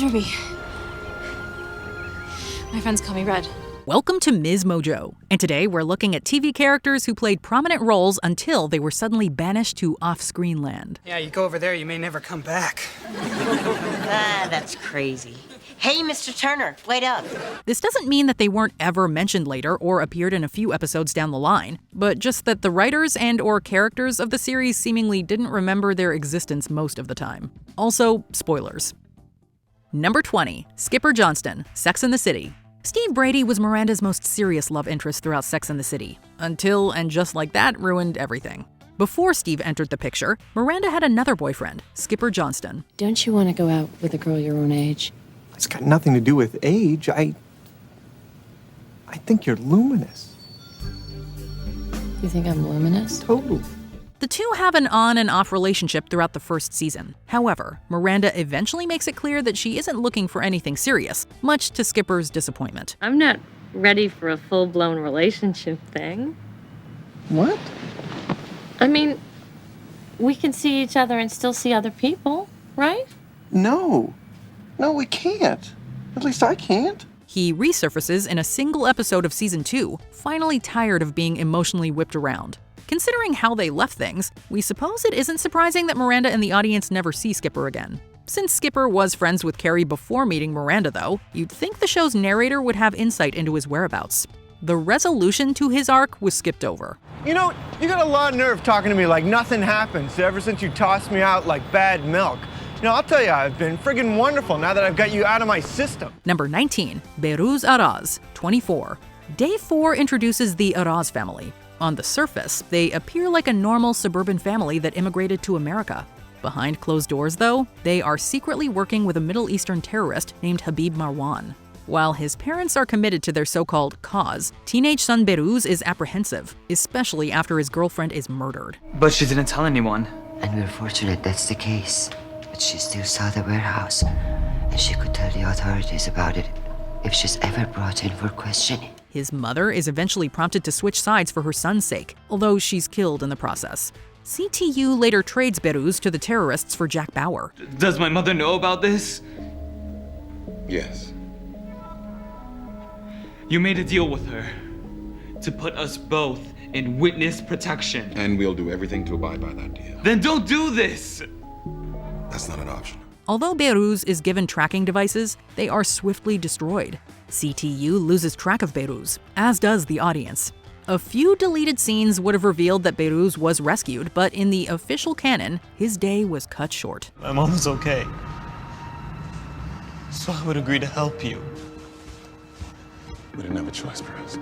name's Ruby. My friends call me Red. Welcome to MsMojo, and today we're looking at TV characters who played prominent roles until they were suddenly banished to off-screen land. Yeah, you go over there, you may never come back. That's crazy. Hey, Mr. Turner, wait up. This doesn't mean that they weren't ever mentioned later or appeared in a few episodes down the line, but just that the writers and or characters of the series seemingly didn't remember their existence most of the time. Also, spoilers. Number 20, Skipper Johnston, Sex and the City. Steve Brady was Miranda's most serious love interest throughout Sex and the City, until, and just like that, ruined everything. Before Steve entered the picture, Miranda had another boyfriend, Skipper Johnston. Don't you want to go out with a girl your own age? It's got nothing to do with age. I think you're luminous. You think I'm luminous? Totally. The two have an on and off relationship throughout the first season. However, Miranda eventually makes it clear that she isn't looking for anything serious, much to Skipper's disappointment. I'm not ready for a full-blown relationship thing. What? I mean, we can see each other and still see other people, right? No, we can't. At least I can't. He resurfaces in a single episode of season 2, finally tired of being emotionally whipped around. Considering how they left things, we suppose it isn't surprising that Miranda and the audience never see Skipper again. Since Skipper was friends with Carrie before meeting Miranda, though, you'd think the show's narrator would have insight into his whereabouts. The resolution to his arc was skipped over. You know, you got a lot of nerve talking to me like nothing happens ever since you tossed me out like bad milk. You know, I'll tell you, I've been friggin' wonderful now that I've got you out of my system. Number 19, Beiru Az, 24. Day 4 introduces the Az family. On the surface, they appear like a normal suburban family that immigrated to America. Behind closed doors, though, they are secretly working with a Middle Eastern terrorist named Habib Marwan. While his parents are committed to their so-called cause, teenage son Beiru Az is apprehensive, especially after his girlfriend is murdered. But she didn't tell anyone. And we're fortunate that's the case. But she still saw the warehouse, and she could tell the authorities about it if she's ever brought in for questioning. His mother is eventually prompted to switch sides for her son's sake, although she's killed in the process. CTU later trades Beiru Az to the terrorists for Jack Bauer. Does my mother know about this? Yes. You made a deal with her to put us both in witness protection. And we'll do everything to abide by that deal. Then don't do this! That's not an option. Although Beiru Az is given tracking devices, they are swiftly destroyed. CTU loses track of Beiru Az, as does the audience. A few deleted scenes would have revealed that Beiru Az was rescued, but in the official canon, his day was cut short. My mom is okay, so I would agree to help you. We didn't have a choice, Perez.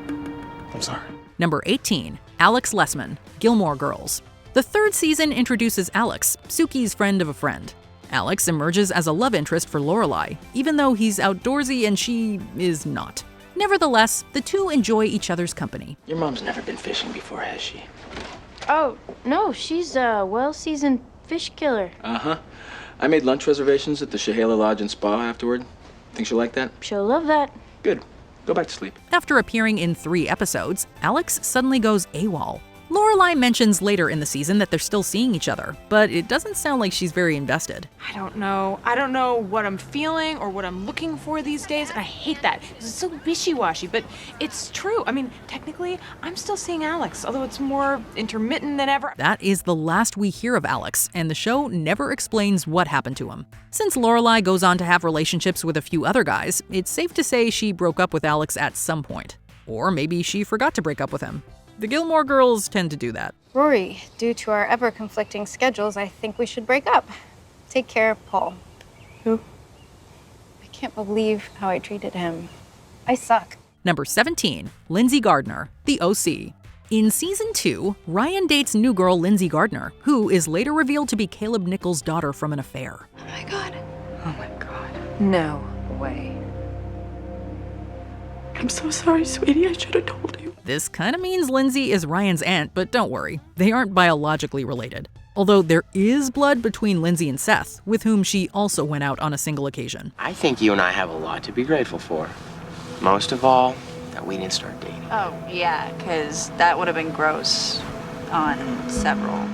I'm sorry. Number 18, Alex Lesman, Gilmore Girls. The third season introduces Alex, Suki's friend of a friend. Alex emerges as a love interest for Lorelai, even though he's outdoorsy and she is not. Nevertheless, the two enjoy each other's company. Your mom's never been fishing before, has she? Oh, no, she's a well-seasoned fish killer. Uh-huh. I made lunch reservations at the Shahala Lodge and Spa afterward. Think she'll like that? She'll love that. Good. Go back to sleep. After appearing in 3 episodes, Alex suddenly goes AWOL. Lorelai mentions later in the season that they're still seeing each other, but it doesn't sound like she's very invested. I don't know. I don't know what I'm feeling or what I'm looking for these days, and I hate that. It's so wishy-washy, but it's true. I mean, technically, I'm still seeing Alex, although it's more intermittent than ever. That is the last we hear of Alex, and the show never explains what happened to him. Since Lorelai goes on to have relationships with a few other guys, it's safe to say she broke up with Alex at some point. Or maybe she forgot to break up with him. The Gilmore Girls tend to do that. Rory, due to our ever-conflicting schedules, I think we should break up. Take care, Paul. Who? I can't believe how I treated him. I suck. Number 17, Lindsay Gardner, The OC. In season 2, Ryan dates new girl Lindsay Gardner, who is later revealed to be Caleb Nichols' daughter from an affair. Oh my God. Oh my God. No way. I'm so sorry, sweetie. I should have told you. This kind of means Lindsay is Ryan's aunt, but don't worry, they aren't biologically related. Although there is blood between Lindsay and Seth, with whom she also went out on a single occasion. I think you and I have a lot to be grateful for. Most of all, that we didn't start dating. Oh, yeah, because that would have been gross on several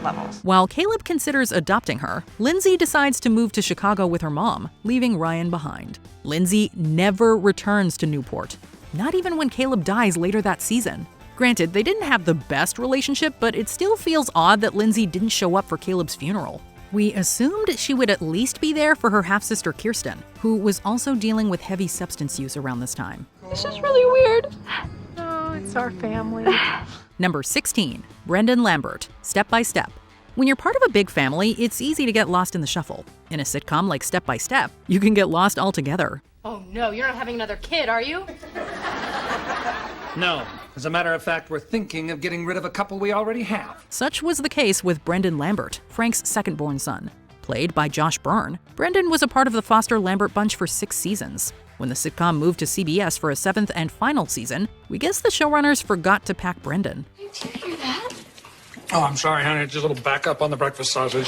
levels. While Caleb considers adopting her, Lindsay decides to move to Chicago with her mom, leaving Ryan behind. Lindsay never returns to Newport, not even when Caleb dies later that season. Granted, they didn't have the best relationship, but it still feels odd that Lindsay didn't show up for Caleb's funeral. We assumed she would at least be there for her half-sister Kirsten, who was also dealing with heavy substance use around this time. This is really weird. Oh, it's our family. Number 16, Brendan Lambert, Step by Step. When you're part of a big family, it's easy to get lost in the shuffle. In a sitcom like Step by Step, you can get lost altogether. Oh no, you're not having another kid, are you? No. As a matter of fact, we're thinking of getting rid of a couple we already have. Such was the case with Brendan Lambert, Frank's second-born son. Played by Josh Byrne, Brendan was a part of the Foster-Lambert bunch for 6 seasons. When the sitcom moved to CBS for a 7th and final season, we guess the showrunners forgot to pack Brendan. Did you hear that? Oh, I'm sorry, honey. Just a little backup on the breakfast sausage.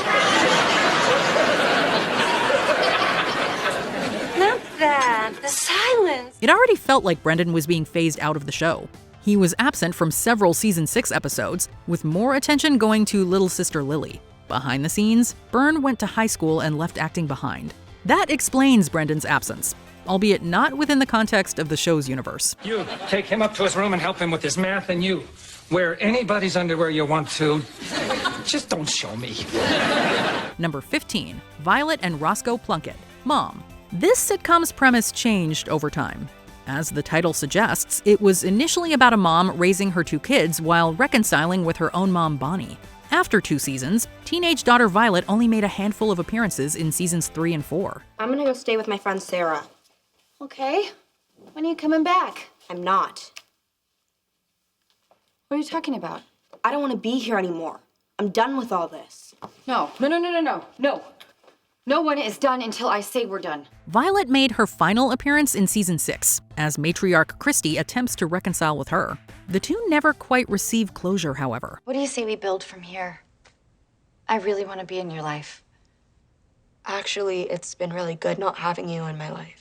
Not that. The silence. It already felt like Brendan was being phased out of the show. He was absent from several season 6 episodes, with more attention going to little sister Lily. Behind the scenes, Byrne went to high school and left acting behind. That explains Brendan's absence, albeit not within the context of the show's universe. You take him up to his room and help him with his math, and you wear anybody's underwear you want to. Just don't show me. Number 15, Violet and Rosco Plunkett, Mom. This sitcom's premise changed over time. As the title suggests, it was initially about a mom raising her 2 kids while reconciling with her own mom, Bonnie. After 2 seasons, teenage daughter Violet only made a handful of appearances in seasons 3 and 4. I'm gonna go stay with my friend Sarah. Okay. When are you coming back? I'm not. What are you talking about? I don't want to be here anymore. I'm done with all this. No. No one is done until I say we're done. Violet made her final appearance in season 6, as matriarch Christy attempts to reconcile with her. The two never quite receive closure, however. What do you say we build from here? I really want to be in your life. Actually, it's been really good not having you in my life.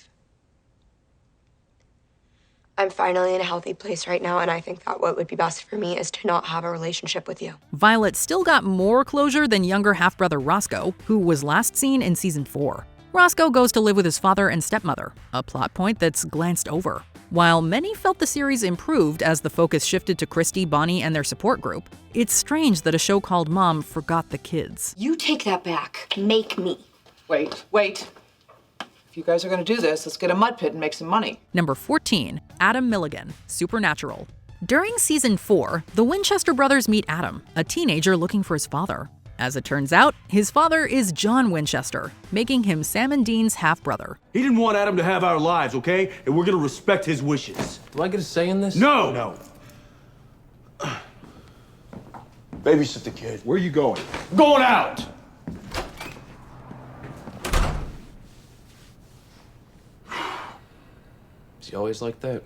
I'm finally in a healthy place right now, and I think that what would be best for me is to not have a relationship with you. Violet still got more closure than younger half-brother Rosco, who was last seen in season 4. Rosco goes to live with his father and stepmother, a plot point that's glanced over. While many felt the series improved as the focus shifted to Christy, Bonnie, and their support group, it's strange that a show called Mom forgot the kids. You take that back. Make me. Wait. If you guys are gonna do this, let's get a mud pit and make some money. Number 14, Adam Milligan, Supernatural. During season 4, the Winchester brothers meet Adam, a teenager looking for his father. As it turns out, his father is John Winchester, making him Sam and Dean's half-brother. He didn't want Adam to have our lives, okay? And we're gonna respect his wishes. Do I get a say in this? No! Babysit the kid. Where are you going? Going out! Is he always like that?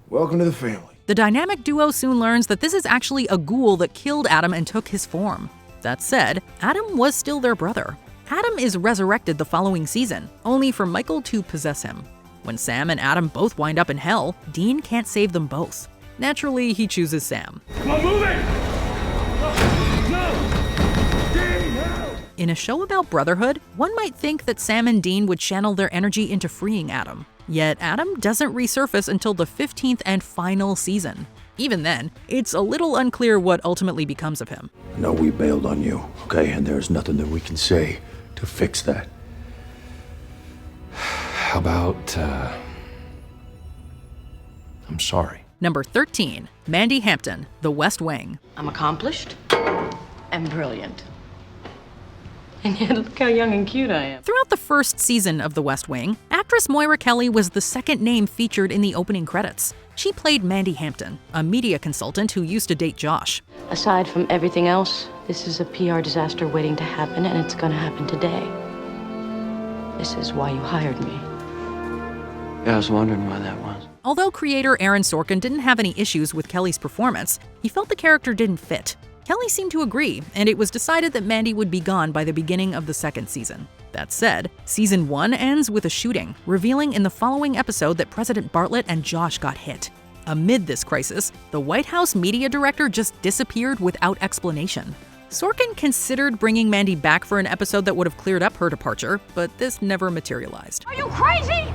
Welcome to the family. The dynamic duo soon learns that this is actually a ghoul that killed Adam and took his form. That said, Adam was still their brother. Adam is resurrected the following season, only for Michael to possess him. When Sam and Adam both wind up in hell, Dean can't save them both. Naturally, he chooses Sam. Come on, move it! No! Dean, help! In a show about brotherhood, one might think that Sam and Dean would channel their energy into freeing Adam. Yet Adam doesn't resurface until the 15th and final season. Even then, it's a little unclear what ultimately becomes of him. No, we bailed on you, okay? And there's nothing that we can say to fix that. How about, I'm sorry. Number 13, Mandy Hampton, The West Wing. I'm accomplished and brilliant. And yet, look how young and cute I am. Throughout the first season of The West Wing, actress Moira Kelly was the second name featured in the opening credits. She played Mandy Hampton, a media consultant who used to date Josh. Aside from everything else, this is a PR disaster waiting to happen, and it's gonna happen today. This is why you hired me. Yeah, I was wondering why that was. Although creator Aaron Sorkin didn't have any issues with Kelly's performance, he felt the character didn't fit. Kelly seemed to agree, and it was decided that Mandy would be gone by the beginning of the second season. That said, season 1 ends with a shooting, revealing in the following episode that President Bartlett and Josh got hit. Amid this crisis, the White House media director just disappeared without explanation. Sorkin considered bringing Mandy back for an episode that would have cleared up her departure, but this never materialized. Are you crazy?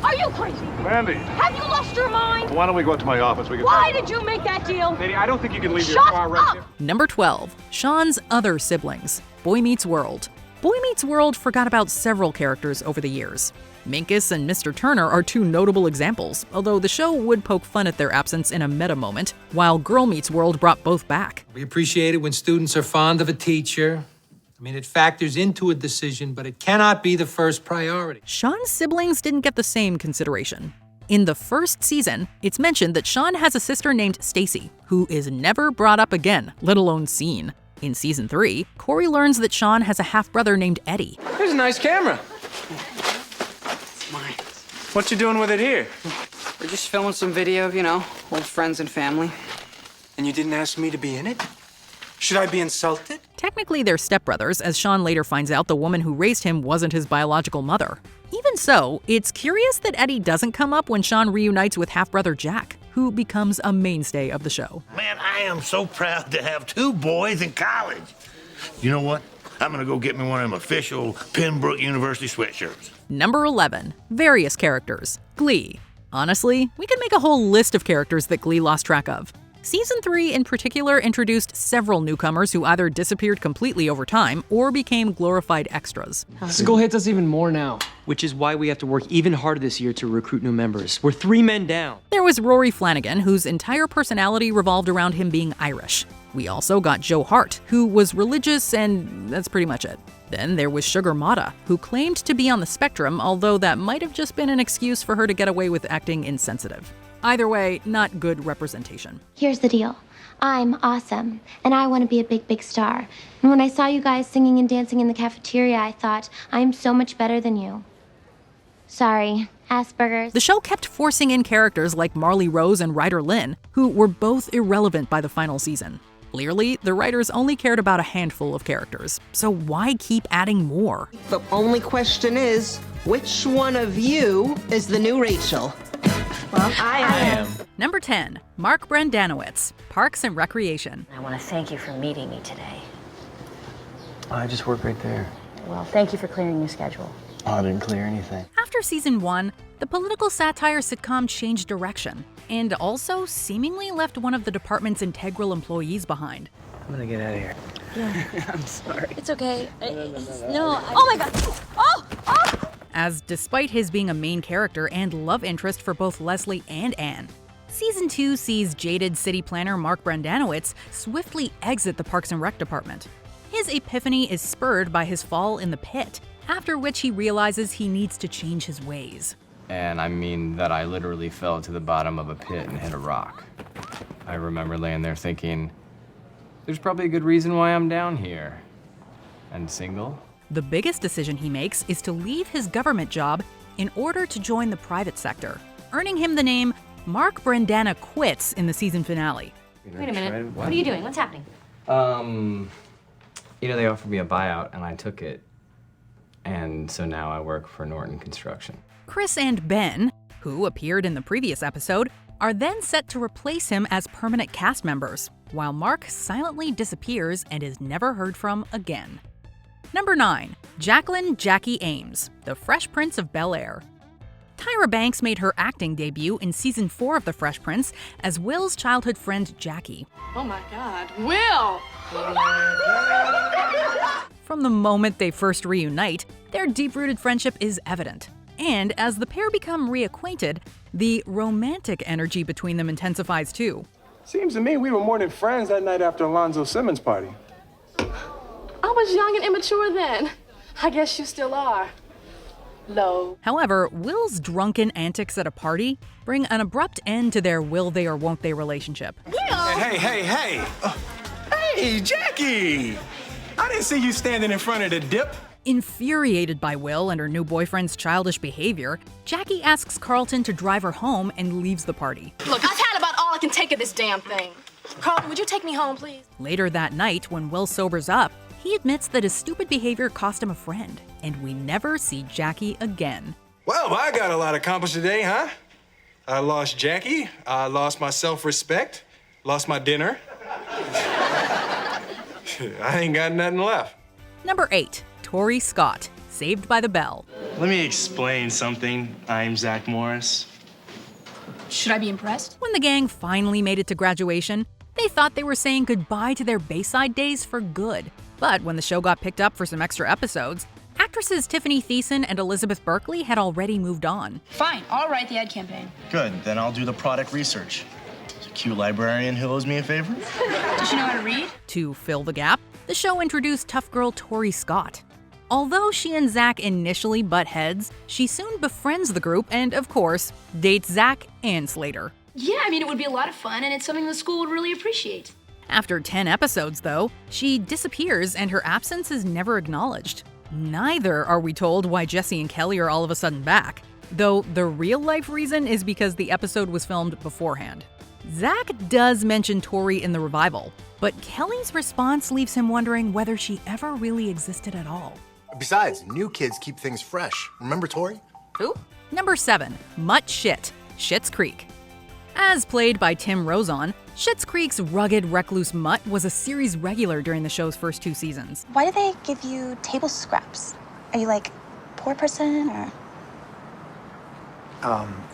Are you crazy? Mandy, Have you lost your mind? why don't we go to my office? We can Why did you make that deal? Lady, I don't think you can leave your Shut car right up! there. Number 12. Shawns' other siblings. Boy Meets World. Boy Meets World forgot about several characters over the years. Minkus and Mr. Turner are two notable examples, although the show would poke fun at their absence in a meta moment, while Girl Meets World brought both back. We appreciate it when students are fond of a teacher. I mean, it factors into a decision, but it cannot be the first priority. Shawn's siblings didn't get the same consideration. In the first season, it's mentioned that Shawn has a sister named Stacy, who is never brought up again, let alone seen. In season 3, Corey learns that Shawn has a half-brother named Eddie. Here's a nice camera. It's mine. What you doing with it here? We're just filming some video, you know, old friends and family. And you didn't ask me to be in it? Should I be insulted? Technically, they're stepbrothers, as Shawn later finds out the woman who raised him wasn't his biological mother. Even so, it's curious that Eddie doesn't come up when Shawn reunites with half-brother Jack, who becomes a mainstay of the show. Man, I am so proud to have two boys in college. You know what? I'm gonna go get me one of them official Pembroke University sweatshirts. Number 11. Various characters. Glee. Honestly, we could make a whole list of characters that Glee lost track of. Season 3 in particular introduced several newcomers who either disappeared completely over time or became glorified extras. School hates us even more now, which is why we have to work even harder this year to recruit new members. We're 3 men down. There was Rory Flanagan, whose entire personality revolved around him being Irish. We also got Joe Hart, who was religious, and that's pretty much it. Then there was Sugar Mata, who claimed to be on the spectrum, although that might have just been an excuse for her to get away with acting insensitive. Either way, not good representation. Here's the deal. I'm awesome, and I want to be a big, big star. And when I saw you guys singing and dancing in the cafeteria, I thought, I'm so much better than you. Sorry, Asperger's. The show kept forcing in characters like Marley Rose and Ryder Lynn, who were both irrelevant by the final season. Clearly, the writers only cared about a handful of characters, so why keep adding more? The only question is, which one of you is the new Rachel? Well, I am. Number 10. Mark Brendanowitz, Parks and Recreation. I want to thank you for meeting me today. I just work right there. Well, thank you for clearing your schedule. Oh, I didn't clear anything. After season 1, the political satire sitcom changed direction, and also seemingly left one of the department's integral employees behind. I'm gonna get out of here. Yeah. I'm sorry. It's okay. Oh my God. Oh! As despite his being a main character and love interest for both Leslie and Anne. Season 2 sees jaded city planner Mark Brendanowitz swiftly exit the Parks and Rec department. His epiphany is spurred by his fall in the pit, after which he realizes he needs to change his ways. And I mean that I literally fell to the bottom of a pit and hit a rock. I remember laying there thinking, there's probably a good reason why I'm down here. And single. The biggest decision he makes is to leave his government job in order to join the private sector, earning him the name Mark Brendana Quits in the season finale. Wait a minute. What are you doing? What's happening? You know, they offered me a buyout and I took it. And so now I work for Norton Construction. Chris and Ben, who appeared in the previous episode, are then set to replace him as permanent cast members, while Mark silently disappears and is never heard from again. Number 9. Jacqueline Jackie Ames, the Fresh Prince of Bel-Air. Tyra Banks made her acting debut in season 4 of The Fresh Prince as Will's childhood friend Jackie. Oh my God, Will! From the moment they first reunite, their deep-rooted friendship is evident. And as the pair become reacquainted, the romantic energy between them intensifies too. Seems to me we were more than friends that night after Alonzo Simmons' party. I was young and immature then. I guess you still are. Low. However, Will's drunken antics at a party bring an abrupt end to their will they or won't they relationship. Hey! Hey, Jackie! I didn't see you standing in front of the dip. Infuriated by Will and her new boyfriend's childish behavior, Jackie asks Carlton to drive her home and leaves the party. Look, I've had about all I can take of this damn thing. Carlton, would you take me home, please? Later that night, when Will sobers up, he admits that his stupid behavior cost him a friend, and we never see Jackie again. Well, I got a lot accomplished today, huh? I lost Jackie, I lost my self-respect, lost my dinner. I ain't got nothing left. Number 8, Tori Scott, Saved by the Bell. Let me explain something. I'm Zach Morris. Should I be impressed? When the gang finally made it to graduation, they thought they were saying goodbye to their Bayside days for good. But when the show got picked up for some extra episodes, actresses Tiffany Thiessen and Elizabeth Berkley had already moved on. Fine, I'll write the ad campaign. Good, then I'll do the product research. There's a cute librarian who owes me a favor. Does she know how to read? To fill the gap, the show introduced tough girl Tori Scott. Although she and Zach initially butt heads, she soon befriends the group and, of course, dates Zach and Slater. Yeah, I mean, it would be a lot of fun, and it's something the school would really appreciate. After 10 episodes, though, she disappears and her absence is never acknowledged. Neither are we told why Jesse and Kelly are all of a sudden back, though the real-life reason is because the episode was filmed beforehand. Zach does mention Tori in the revival, but Kelly's response leaves him wondering whether she ever really existed at all. Besides, new kids keep things fresh. Remember Tori? Who? Number 7, Mut Shit, Schitt's Creek. As played by Tim Rozon, Schitt's Creek's rugged, recluse Mutt was a series regular during the show's first 2 seasons. Why do they give you table scraps? Are you like a poor person or?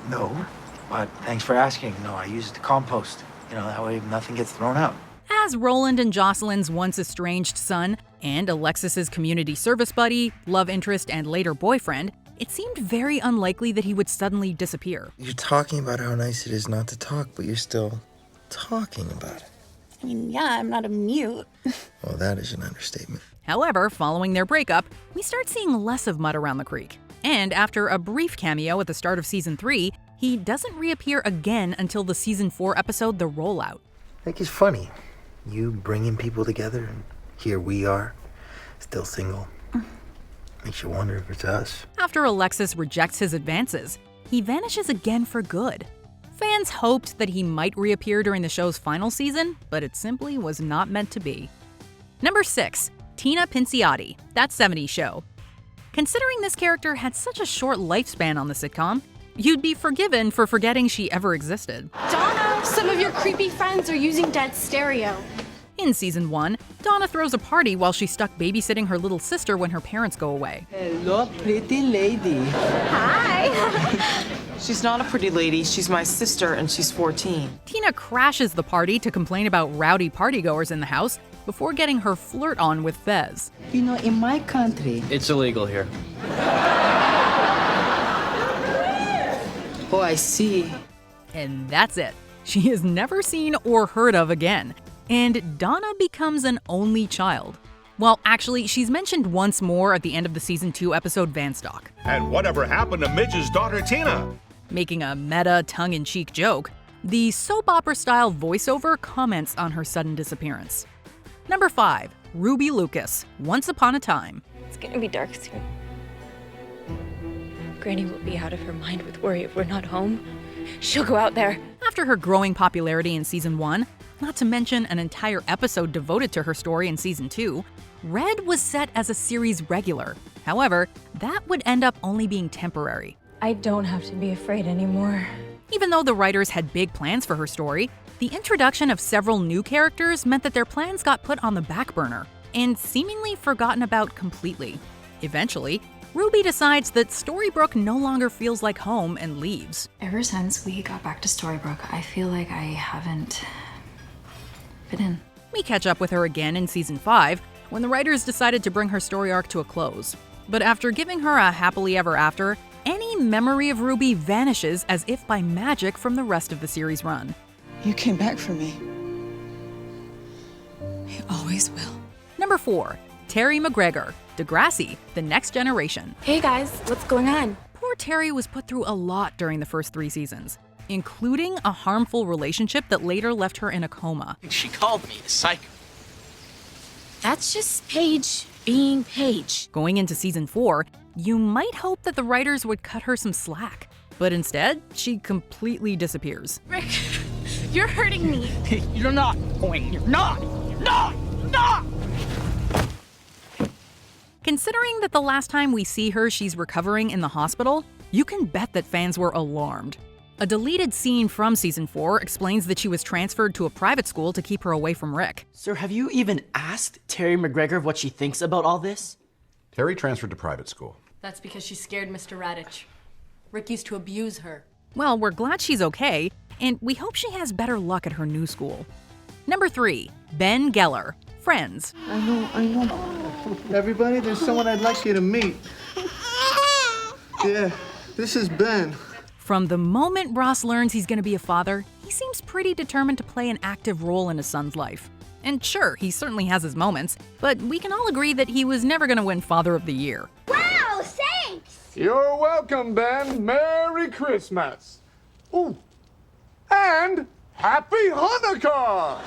No. But thanks for asking. No, I use it to compost. That way nothing gets thrown out. As Roland and Jocelyn's once estranged son and Alexis's community service buddy, love interest, and later boyfriend, it seemed very unlikely that he would suddenly disappear. You're talking about how nice it is not to talk, but you're still talking about it. I mean, yeah, I'm not a mute. Well, that is an understatement. However, following their breakup, we start seeing less of Mutt around the creek. And after a brief cameo at the start of season 3, he doesn't reappear again until the season 4 episode, The Rollout. I think it's funny. You bringing people together, and here we are, still single. Makes you wonder if it's us. After Alexis rejects his advances, he vanishes again for good. Fans hoped that he might reappear during the show's final season, but it simply was not meant to be. Number 6, Tina Pinciotti, That 70s Show. Considering this character had such a short lifespan on the sitcom, you'd be forgiven for forgetting she ever existed. Donna, some of your creepy friends are using Dad's stereo. In season 1, Donna throws a party while she's stuck babysitting her little sister when her parents go away. Hello, pretty lady. Hi. She's not a pretty lady. She's my sister, and she's 14. Tina crashes the party to complain about rowdy partygoers in the house before getting her flirt on with Fez. In my country... It's illegal here. Oh, I see. And that's it. She is never seen or heard of again. And Donna becomes an only child. Well, actually, she's mentioned once more at the end of the season 2 episode Vanstock. And whatever happened to Midge's daughter, Tina? Making a meta, tongue-in-cheek joke, the soap opera-style voiceover comments on her sudden disappearance. Number 5, Ruby Lucas, Once Upon a Time. It's gonna be dark soon. Granny will be out of her mind with worry if we're not home. She'll go out there. After her growing popularity in season 1, not to mention an entire episode devoted to her story in season 2, Red was set as a series regular. However, that would end up only being temporary. I don't have to be afraid anymore. Even though the writers had big plans for her story, the introduction of several new characters meant that their plans got put on the back burner and seemingly forgotten about completely. Eventually, Ruby decides that Storybrooke no longer feels like home and leaves. Ever since we got back to Storybrooke, I feel like I haven't fit in. We catch up with her again in season 5 when the writers decided to bring her story arc to a close. But after giving her a happily ever after, any memory of Ruby vanishes as if by magic from the rest of the series run. You came back for me. You always will. Number 4, Terry McGregor, Degrassi, The Next Generation. Hey guys, what's going on? Poor Terry was put through a lot during the first 3 seasons, including a harmful relationship that later left her in a coma. She called me a psycho. That's just Paige being Paige. Going into season 4, you might hope that the writers would cut her some slack, but instead, she completely disappears. Rick, you're hurting me. You're not going. You're not. You're not. You're not. Considering that the last time we see her, she's recovering in the hospital, you can bet that fans were alarmed. A deleted scene from season 4 explains that she was transferred to a private school to keep her away from Rick. Sir, have you even asked Terry McGregor what she thinks about all this? Terry transferred to private school. That's because she scared Mr. Radich. Rick used to abuse her. Well, we're glad she's okay, and we hope she has better luck at her new school. Number 3, Ben Geller, Friends. I know. Everybody, there's someone I'd like you to meet. Yeah, this is Ben. From the moment Ross learns he's going to be a father, he seems pretty determined to play an active role in his son's life. And sure, he certainly has his moments, but we can all agree that he was never going to win Father of the Year. Wow, thanks! You're welcome, Ben. Merry Christmas. Ooh, and Happy Hanukkah!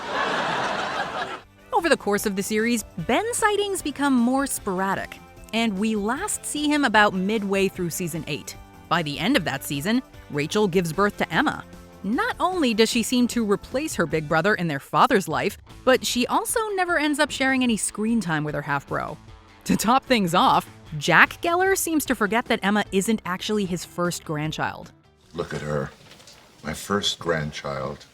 Over the course of the series, Ben's sightings become more sporadic, and we last see him about midway through season 8. By the end of that season, Rachel gives birth to Emma. Not only does she seem to replace her big brother in their father's life, but she also never ends up sharing any screen time with her half-bro. To top things off, Jack Geller seems to forget that Emma isn't actually his first grandchild. Look at her. My first grandchild.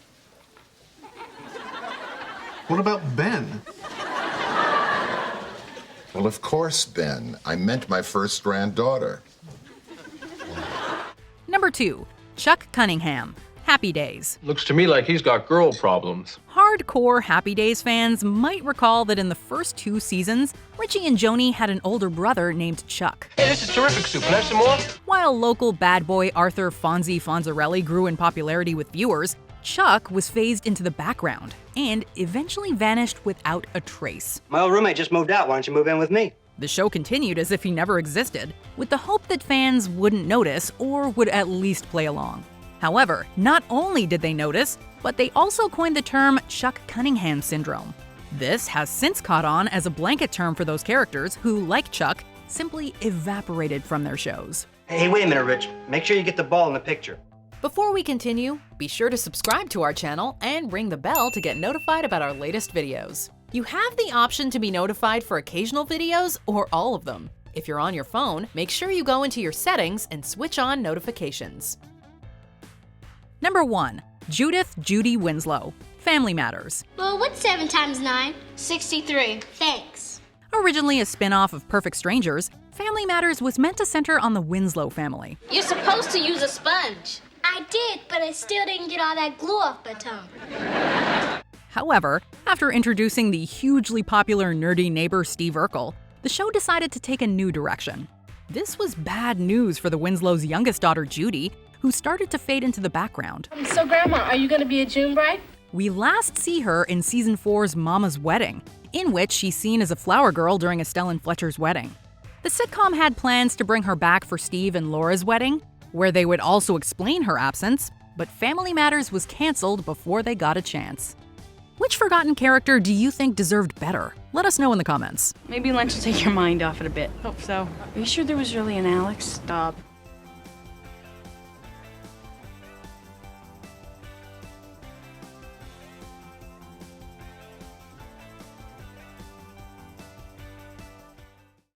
What about Ben? Well, of course, Ben. I meant my first granddaughter. Number 2, Chuck Cunningham, Happy Days. Looks to me like he's got girl problems. Hardcore Happy Days fans might recall that in the first 2 seasons, Richie and Joni had an older brother named Chuck. Hey, this is terrific soup. Can I have some more? While local bad boy Arthur Fonzie Fonzarelli grew in popularity with viewers, Chuck was phased into the background and eventually vanished without a trace. My old roommate just moved out. Why don't you move in with me? The show continued as if he never existed, with the hope that fans wouldn't notice or would at least play along. However, not only did they notice, but they also coined the term Chuck Cunningham syndrome. This has since caught on as a blanket term for those characters who, like Chuck, simply evaporated from their shows. Hey, wait a minute, Rich. Make sure you get the ball in the picture. Before we continue, be sure to subscribe to our channel and ring the bell to get notified about our latest videos. You have the option to be notified for occasional videos or all of them. If you're on your phone, make sure you go into your settings and switch on notifications. Number 1, Judy Winslow, Family Matters. Well, what's 7 times 9? 63. Thanks. Originally a spin-off of Perfect Strangers, Family Matters was meant to center on the Winslow family. You're supposed to use a sponge. I did, but I still didn't get all that glue off my tongue. However, after introducing the hugely popular nerdy neighbor Steve Urkel, the show decided to take a new direction. This was bad news for the Winslow's youngest daughter, Judy, who started to fade into the background. So, Grandma, are you going to be a June bride? We last see her in season 4's Mama's Wedding, in which she's seen as a flower girl during Estelle and Fletcher's wedding. The sitcom had plans to bring her back for Steve and Laura's wedding, where they would also explain her absence, but Family Matters was canceled before they got a chance. Which forgotten character do you think deserved better? Let us know in the comments. Maybe lunch will take your mind off it a bit. Hope so. Are you sure there was really an Alex? Stop.